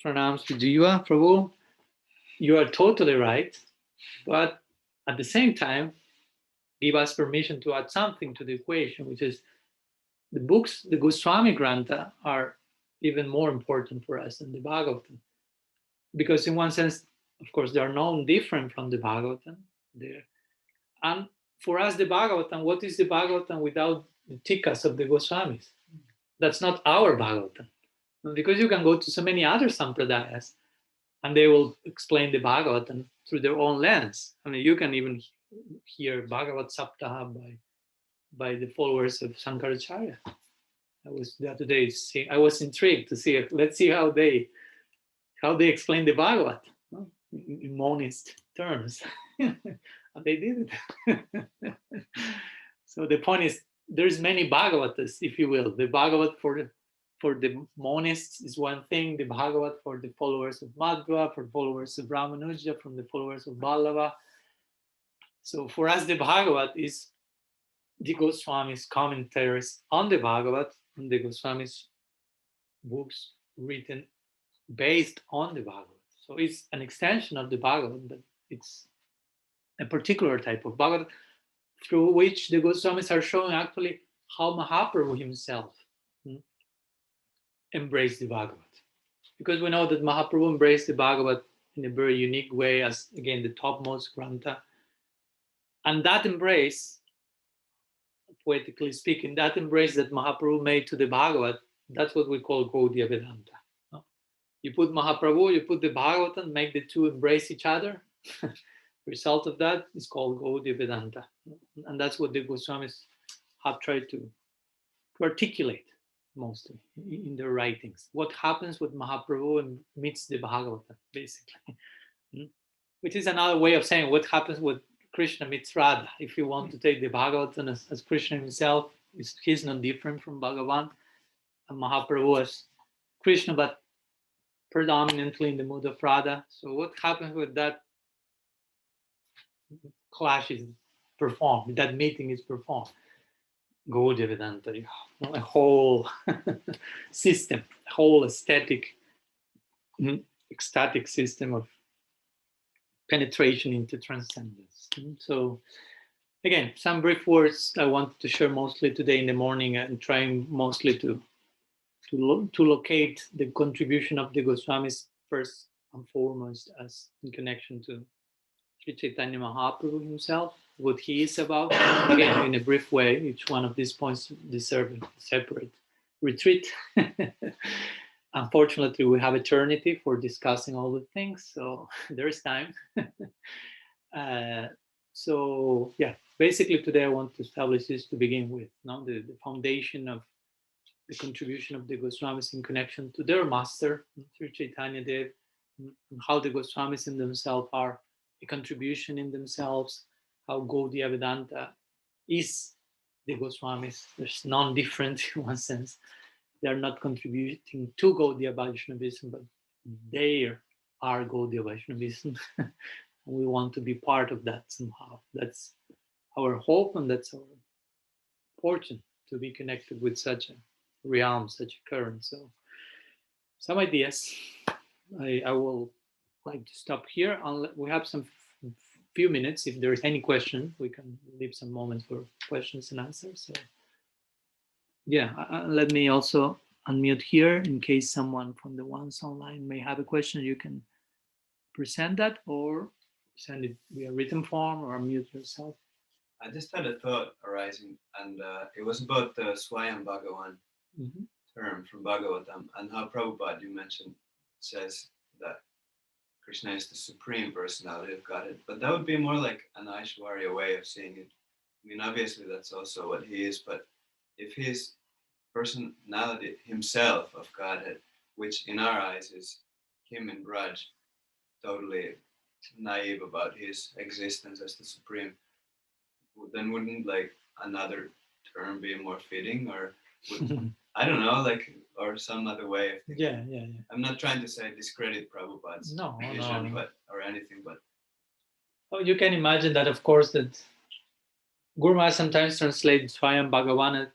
Pranams to Jiva, Prabhu. You are totally right, but at the same time, give us permission to add something to the equation, which is the books, the Goswami Grantha, are even more important for us than the Bhagavatam. Because in one sense, of course, they are known different from the Bhagavatam. And for us, the Bhagavatam, what is the Bhagavatam without the tikas of the Goswamis? That's not our Bhagavatam. Because you can go to so many other sampradayas and they will explain the Bhagavatam through their own lens. I mean, you can even hear Bhagavat Saptaha by the followers of Shankaracharya. I was the other day, I was intrigued to see, let's see how they explain the Bhagavat in monist terms. And they did it. So the point is, there's many Bhagavatas, if you will. The Bhagavat for the monists is one thing, the Bhagavat for the followers of Madhva, for followers of Ramanuja, from the followers of Vallabha. So for us, the Bhagavat is the Goswamis' commentaries on the Bhagavat, and the Goswamis' books written based on the Bhagavat. So it's an extension of the Bhagavat, but it's a particular type of Bhagavat through which the Goswamis are showing actually how Mahaprabhu himself embraced the Bhagavat. Because we know that Mahaprabhu embraced the Bhagavat in a very unique way as, again, the topmost granta. And that embrace, poetically speaking, that embrace that Mahaprabhu made to the Bhagavad, that's what we call Gaudiya Vedanta. You put Mahaprabhu, you put the Bhagavatam, make the two embrace each other. Result of that is called Gaudiya Vedanta. And that's what the Goswamis have tried to articulate mostly in their writings. What happens with Mahaprabhu and meets the Bhagavatam, basically. Which is another way of saying what happens with Krishna meets Radha. If you want to take the Bhagavatam as Krishna himself, he's not different from Bhagavan, and Mahaprabhu as Krishna, but predominantly in the mood of Radha. So what happens with that clash is performed, that meeting is performed. Gaudiya Vedanta, a whole system, a whole ecstatic system of penetration into transcendence. So again, some brief words I wanted to share mostly today in the morning, and trying mostly to locate the contribution of the Goswamis first and foremost as in connection to Sri Chaitanya Mahaprabhu himself, what he is about. Again, in a brief way, each one of these points deserve a separate retreat. Unfortunately, we have eternity for discussing all the things, so there is time. So yeah, basically today I want to establish this to begin with, the foundation of the contribution of the Goswamis in connection to their master, Sri Chaitanya Dev, and how the Goswamis in themselves are a contribution in themselves, how Gaudiya Vedanta is the Goswamis. There's none different in one sense. They are not contributing to Gaudiya Vaishnavism, but they are Gaudiya Vaishnavism. We want to be part of that somehow. That's our hope, and that's our fortune, to be connected with such a realm, such a current. So some ideas. I will like to stop here. We have some few minutes. If there is any question, we can leave some moments for questions and answers. So yeah, let me also unmute here in case someone from the ones online may have a question. You can present that or send it via written form or unmute yourself. I just had a thought arising, and it was about the Swayam Bhagavan term from Bhagavatam, and how Prabhupada, you mentioned, says that Krishna is the supreme personality of Godhead, but that would be more like an Aishwarya way of seeing it. I mean, obviously that's also what he is, but if his personality himself of Godhead, which in our eyes is him and Braj, totally naive about his existence as the supreme, then wouldn't like another term be more fitting, or would, I don't know, like, or some other way of thinking. Yeah. I'm not trying to say discredit Prabhupada's vision, but or anything, but you can imagine that, of course, that Guru Maharaj sometimes translates Swayam Bhagavan as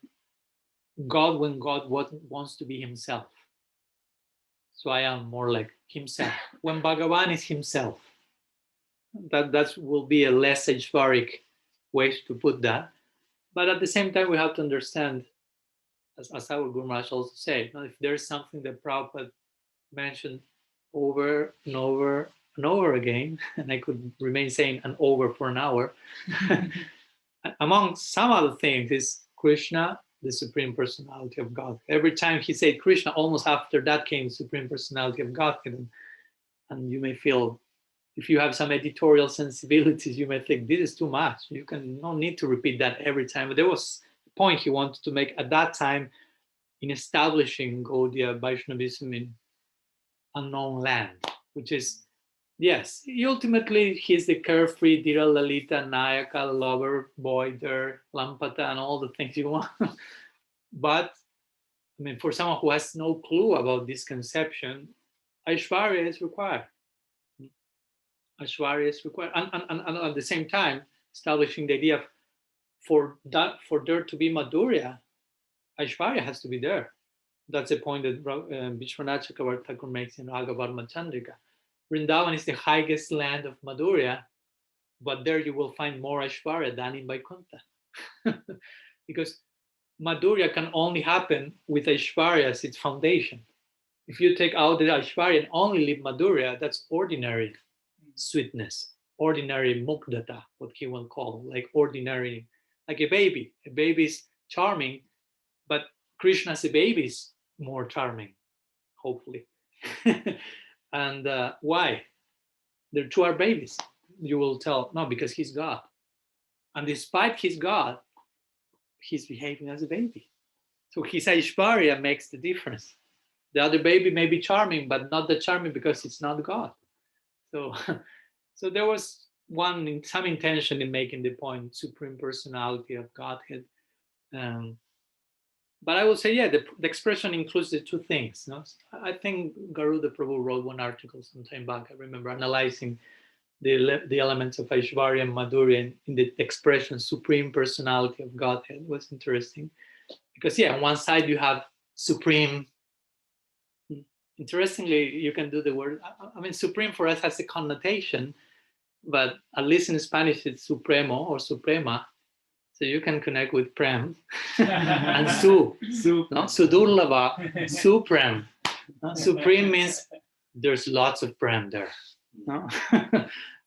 God when God wants to be himself. Swayam, more like himself. When Bhagavan is himself. That will be a less Aishwaric way to put that. But at the same time, we have to understand, as our Guru Maharaj also said, if there's something that Prabhupada mentioned over and over and over again, and I could remain saying and over for an hour, among some other things, is Krishna, the Supreme Personality of God. Every time he said Krishna, almost after that came Supreme Personality of God. And you may feel, if you have some editorial sensibilities, you may think this is too much. You can no need to repeat that every time. But there was a point he wanted to make at that time in establishing Gaudiya Vaishnavism in unknown land, which is, yes, ultimately he's the carefree Dira Lalita Nayaka lover boy there, Lampata, and all the things you want. But I mean, for someone who has no clue about this conception, Aishwarya is required. Aishwarya is required, and at the same time, establishing the idea of for there to be Madhurya, Aishwarya has to be there. That's a point that Vishwanath Chakravarti Thakur makes in Raga Varma Chandrika. Vrindavan is the highest land of Madhurya, but there you will find more Aishwarya than in Vaikuntha. Because Madhurya can only happen with Aishwarya as its foundation. if you take out the Aishwarya and only leave Madhurya, that's ordinary sweetness, ordinary mukdata, what he will call, like ordinary, like a baby. A baby is charming, but Krishna as a baby is more charming, hopefully. And why? The two are babies. You will tell, no, because he's God. And despite he's God, he's behaving as a baby. So his Aishwarya makes the difference. The other baby may be charming, but not that charming because it's not God. So, so there was some intention in making the point, Supreme Personality of Godhead. But I would say, yeah, the expression includes the two things. No? I think Garuda Prabhu wrote one article some time back. I remember analyzing the elements of Aishwarya and Madhurya in the expression Supreme Personality of Godhead. It was interesting. Because, yeah, on one side you have Supreme. Interestingly, you can do the word, I mean, Supreme for us has a connotation, but at least in Spanish it's Supremo or Suprema. So you can connect with Prem and no? Sudurlava, Supreme. No? Supreme means there's lots of Prem there. No?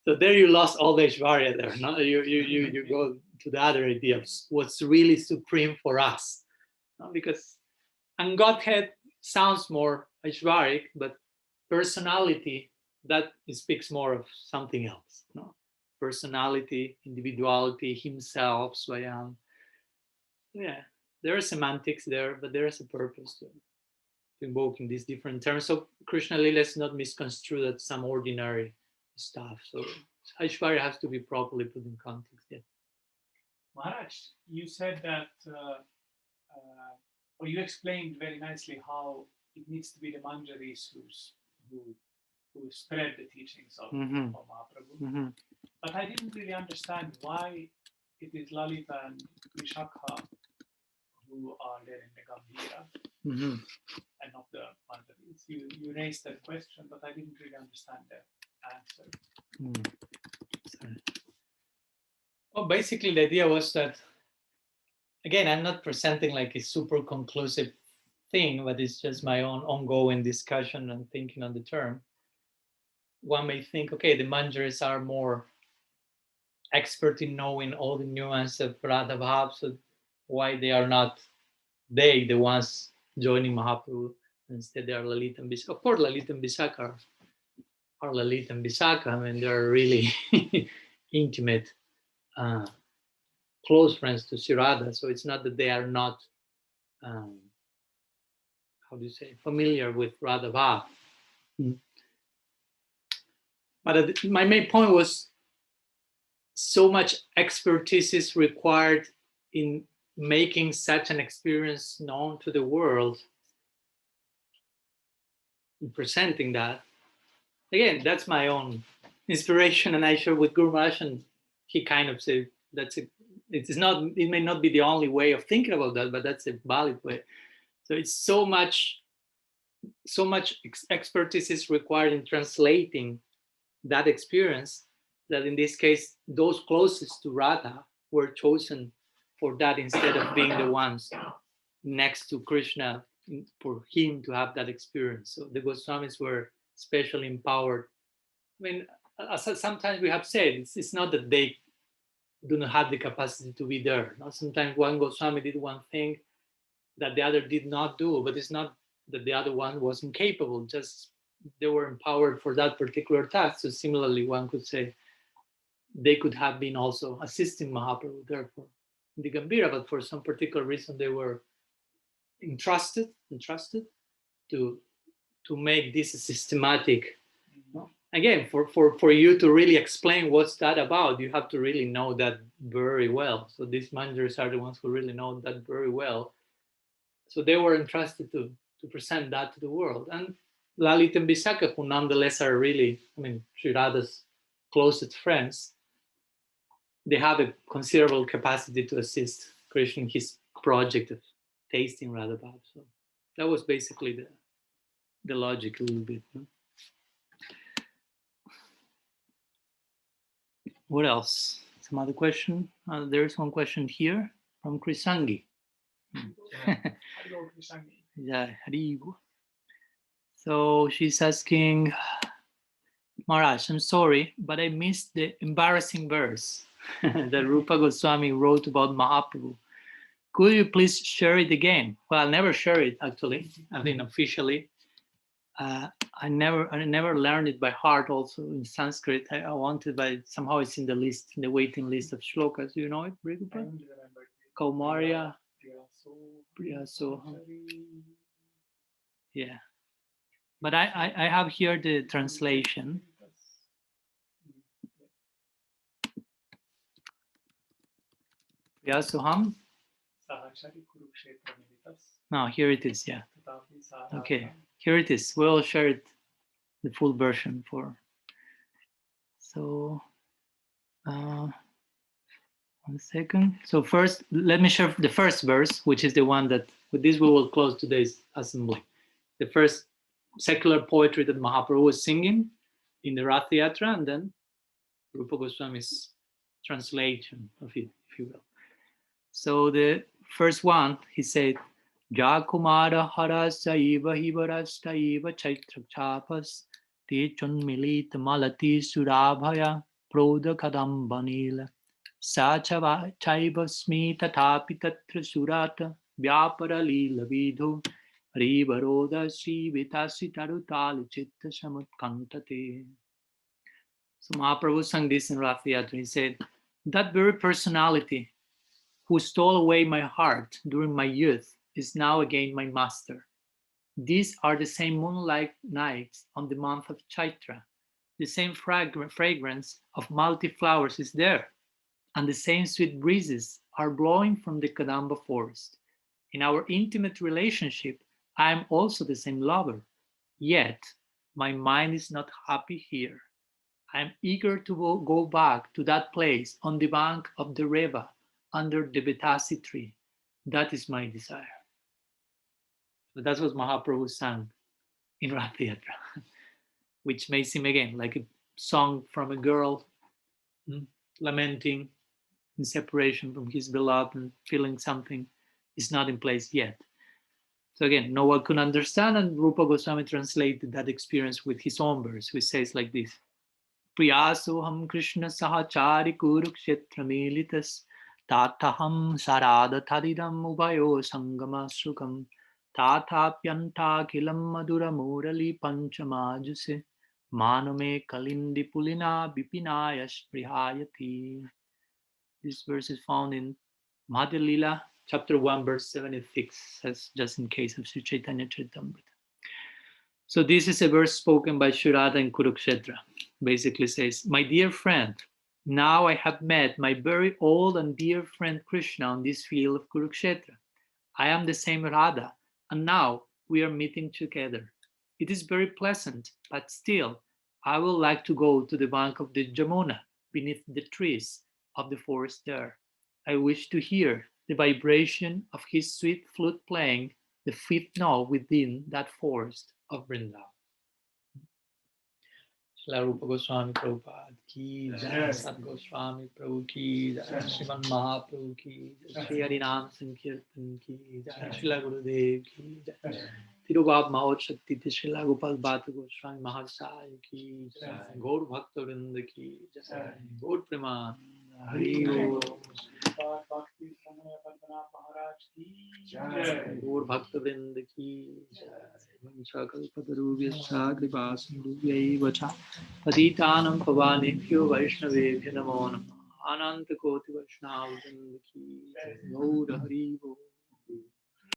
So there you lost all the Aishwarya there. No? You go to the other idea of what's really supreme for us. No? Because, and Godhead sounds more Aishwaric, but personality, that speaks more of something else. No? Personality, individuality, himself, Swayam. Yeah, there are semantics there, but there is a purpose to invoking these different terms. So Krishna Lila is not misconstrued as some ordinary stuff. So Aishwarya has to be properly put in context. Yeah. Maharaj, you said that, or you explained very nicely how it needs to be the manjaris who spread the teachings of Mahaprabhu. But I didn't really understand why it is Lalita and Vishakha who are there in the Gaudiya and not the manjaris. You raised that question, but I didn't really understand the answer. Sorry. Well, basically the idea was that, again, I'm not presenting like a super conclusive thing, but it's just my own ongoing discussion and thinking on the term. One may think, okay, the manjaris are more expert in knowing all the nuances of Radha Bhav, so why they are not the ones joining Mahaprabhu? Instead, they are Lalita and Vishakha. Of course, Lalita and Vishakha are Lalita and Vishakha. I mean, they're really intimate, close friends to Sri Radha. So it's not that they are not, how do you say, familiar with Radha Bhav. But my main point was, so much expertise is required in making such an experience known to the world, in presenting that. Again, that's my own inspiration, and I share with Guru Maharaj, and he kind of said it may not be the only way of thinking about that, but that's a valid way. So it's so much expertise is required in translating that experience, that in this case, those closest to Radha were chosen for that instead of being the ones next to Krishna for him to have that experience. So the Goswamis were specially empowered. I mean, as sometimes we have said, it's not that they do not have the capacity to be there. No? Sometimes one Goswami did one thing that the other did not do, but it's not that the other one was incapable, just they were empowered for that particular task. So similarly, one could say they could have been also assisting Mahaprabhu, therefore, in the Gambhira, but for some particular reason they were entrusted to make this a systematic. Again, for you to really explain what's that about, you have to really know that very well. So these managers are the ones who really know that very well. So they were entrusted to present that to the world. And Lalit and Vishakha, who nonetheless are really, Sri Radha's closest friends, they have a considerable capacity to assist Krishna in his project of tasting Radha Bhav. So that was basically the logic a little bit. No? What else? Some other question? There is one question here from Krisangi. Yeah, Haribu. So she's asking, Maharaj, I'm sorry, but I missed the embarrassing verse that Rupa Goswami wrote about Mahaprabhu. Could you please share it again? Well, I'll never share it actually. I mean, officially. I never learned it by heart. Also in Sanskrit, I wanted, but somehow it's in the list, in the waiting list of shlokas. Do you know it, Brigupad? Kaumarya, Priyasoham. Yeah, but I have here the translation. Priyasoham. No, here it is. Yeah. Okay, here it is. We'll share it, the full version for. So, 1 second. So first, let me share the first verse, which is the one that, with this we will close today's assembly. The first secular poetry that Mahaprabhu was singing in the Rath Yatra, and then Rupa Goswami's translation of it, if you will. So the first one, he said, Jakumara harasaiva hivarastaiva chaitra te chunmilita malati surabhaya proda kadambanila Sachava chaiva smita tapi tatra surata vyapara lila vidho rivaroda sri vitasi tarutali chitta samutkantate. So Mahaprabhu sang this in Rath Yatra. He said, that very personality who stole away my heart during my youth is now again my master. These are the same moonlight nights on the month of Chaitra. The same fragrance of multi flowers is there, and the same sweet breezes are blowing from the Kadamba forest. In our intimate relationship, I am also the same lover. Yet, my mind is not happy here. I am eager to go back to that place on the bank of the Reva under the Betasi tree. That is my desire. So that's what Mahaprabhu sang in Rath Yatra, which may seem again like a song from a girl lamenting in separation from his beloved and feeling something is not in place yet. So again, no one could understand, and Rupa Goswami translated that experience with his own verse, which says like this: Priyasoham Krishna sahachari kurukshetra militas tataham sarada tadidam ubayo sangama sukam tatapyanta kilam madura murali panchamajuse maname kalindi pulina bipinaya sprihayati. This verse is found in Madhya Lila, chapter 1, verse 76, as just in case of Sri Chaitanya Charitamrita. So this is a verse spoken by Sri Radha in Kurukshetra. Basically says, my dear friend, now I have met my very old and dear friend Krishna on this field of Kurukshetra. I am the same Radha, and now we are meeting together. It is very pleasant, but still, I would like to go to the bank of the Jamuna beneath the trees of the forest there. I wish to hear the vibration of his sweet flute playing the fifth note within that forest of Vrindavan. Srila Rupa Goswami Prabhupada ki jai, Sat Goswami Prabhu ki jai, Sriman Mahaprabhu ki jai, Sri Harinam Sankirtan ki jai, Srila Gurudev ki jai, Tirubhav Mahot Shakti Srila Gopal Bhatta Goswami Mahasaya ki jai, Gaur Bhakta Vrinda ki jai, Gaur Preman Hari Om. Gaur Bhakta Vrinda ki jai. Vanchakalpatarubhyascha kripa sindhubhyaiva cha patitanam pavanebhyo vaishnavebhyo namo namah. Ananta Koti Vaishnava Vrinda ki jai. Gaur Hari Om.